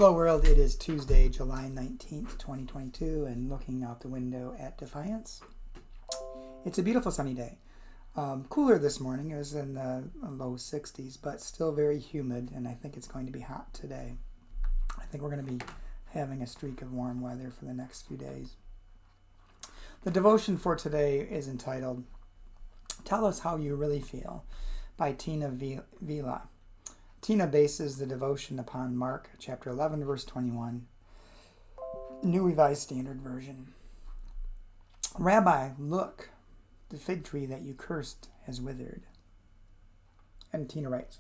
Hello world, it is Tuesday, July 19th, 2022, and looking out the window at Defiance. It's a beautiful sunny day. Cooler this morning, it was in the low 60s, but still very humid, and I think it's going to be hot today. I think we're going to be having a streak of warm weather for the next few days. The devotion for today is entitled, Tell Us How You Really Feel, by Tina Vila. Tina bases the devotion upon Mark chapter 11, verse 21, New Revised Standard Version. Rabbi, look, the fig tree that you cursed has withered. And Tina writes,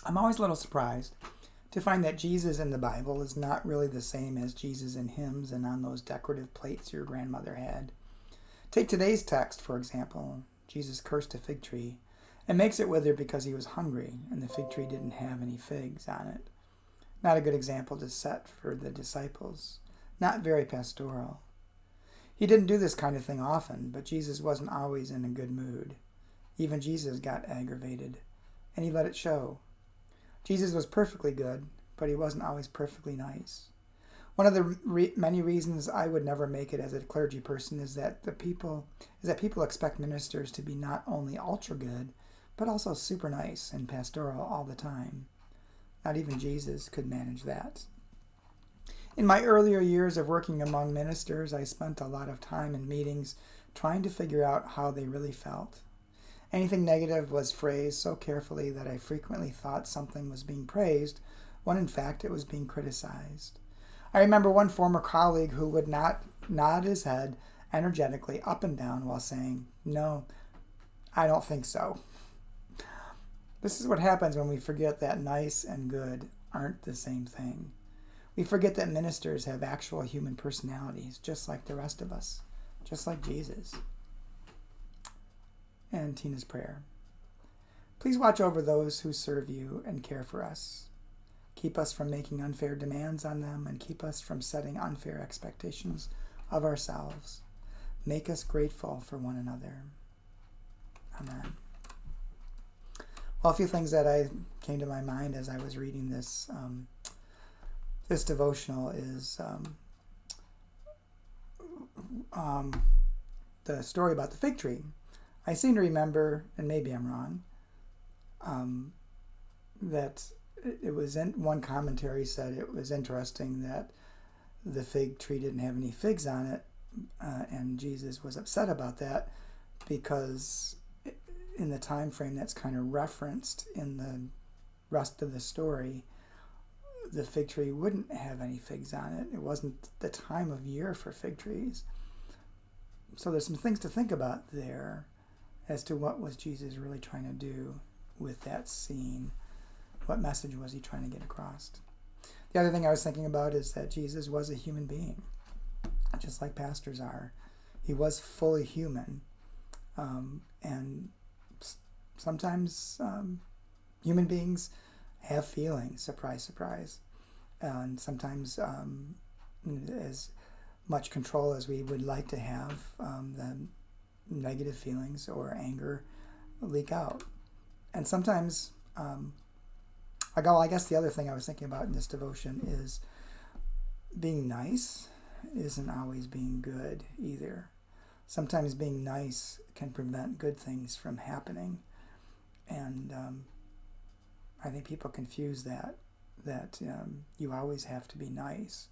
I'm always a little surprised to find that Jesus in the Bible is not really the same as Jesus in hymns and on those decorative plates your grandmother had. Take today's text, for example. Jesus cursed a fig tree and makes it wither because he was hungry and the fig tree didn't have any figs on it. Not a good example to set for the disciples. Not very pastoral. He didn't do this kind of thing often, but Jesus wasn't always in a good mood. Even Jesus got aggravated, and he let it show. Jesus was perfectly good, but he wasn't always perfectly nice. One of the many reasons I would never make it as a clergy person is that people expect ministers to be not only ultra good, but also super nice and pastoral all the time. Not even Jesus could manage that. In my earlier years of working among ministers, I spent a lot of time in meetings trying to figure out how they really felt. Anything negative was phrased so carefully that I frequently thought something was being praised, when in fact it was being criticized. I remember one former colleague who would not nod his head energetically up and down while saying, "No, I don't think so." This is what happens when we forget that nice and good aren't the same thing. We forget that ministers have actual human personalities, just like the rest of us, just like Jesus. And Tina's prayer. Please watch over those who serve you and care for us. Keep us from making unfair demands on them and keep us from setting unfair expectations of ourselves. Make us grateful for one another. Amen. Well, a few things that came to my mind as I was reading this this devotional is the story about the fig tree. I seem to remember, and maybe I'm wrong, that it was in one commentary said it was interesting that the fig tree didn't have any figs on it, and Jesus was upset about that because in the time frame that's kind of referenced in the rest of the story, the fig tree wouldn't have any figs on it. It wasn't the time of year for fig trees. So there's some things to think about there as to what was Jesus really trying to do with that scene. What message was he trying to get across? The other thing I was thinking about is that Jesus was a human being, just like pastors are. He was fully human. And sometimes human beings have feelings, surprise, surprise. And sometimes as much control as we would like to have, the negative feelings or anger leak out. And sometimes, I guess the other thing I was thinking about in this devotion is being nice isn't always being good either. Sometimes being nice can prevent good things from happening. And I think people confuse that you always have to be nice.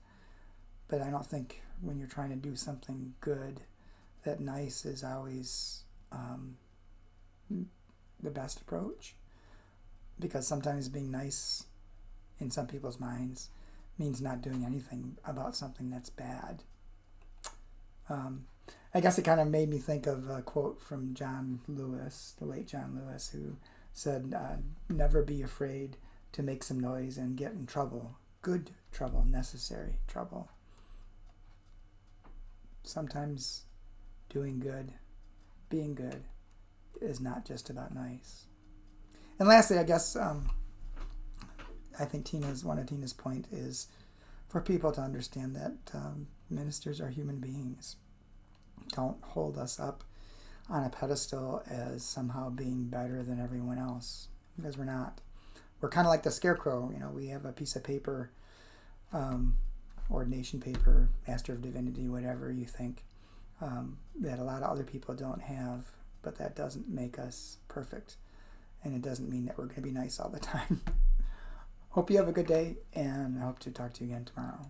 But I don't think when you're trying to do something good, that nice is always the best approach. Because sometimes being nice in some people's minds means not doing anything about something that's bad. I guess it kind of made me think of a quote from John Lewis, the late John Lewis, who said, never be afraid to make some noise and get in trouble. Good trouble, necessary trouble. Sometimes doing good, being good, is not just about nice. And lastly, I guess, I think one of Tina's point is for people to understand that ministers are human beings. Don't hold us up on a pedestal as somehow being better than everyone else, because we're not. we're kind of like the scarecrow. We have a piece of paper, ordination paper, Master of Divinity, whatever you think, that a lot of other people don't have, but that doesn't make us perfect. And it doesn't mean that we're going to be nice all the time. Hope you have a good day, and I hope to talk to you again tomorrow.